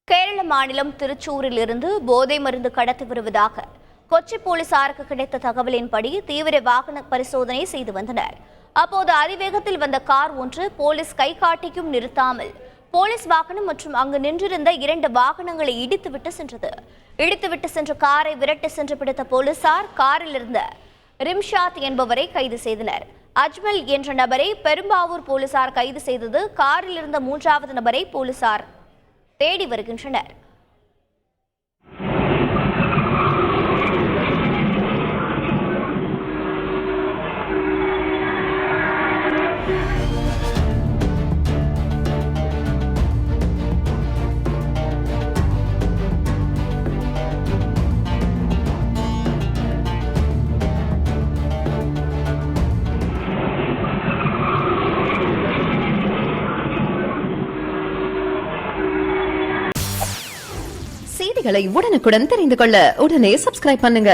கேரள மாநிலம் திருச்சூரில் இருந்து போதை மருந்து கடத்தி வருவதாக கொச்சி போலீசாருக்கு கிடைத்த தகவலின்படி தீவிர வாகன பரிசோதனை செய்து வந்தனர். அப்போது அதிவேகத்தில் வந்த கார் ஒன்று போலீஸ் கைகாட்டியும் நிறுத்தாமல் போலீஸ் வாகனம் மற்றும் அங்கு நின்றிருந்த 2 வாகனங்களை இடித்துவிட்டு சென்ற காரை விரட்டி சென்று பிடித்த போலீசார் காரில் இருந்த ரிம்ஷாத் என்பவரை கைது செய்தனர். அஜ்மல் என்ற நபரை பெரும்பாவூர் போலீசார் கைது செய்தது. காரில் இருந்த 3வது நபரை போலீசார் தேடி வருகின்றனர். செய்திகளை உடனுக்குடன் தெரிந்து கொள்ள உடனே சப்ஸ்கிரைப் பண்ணுங்க.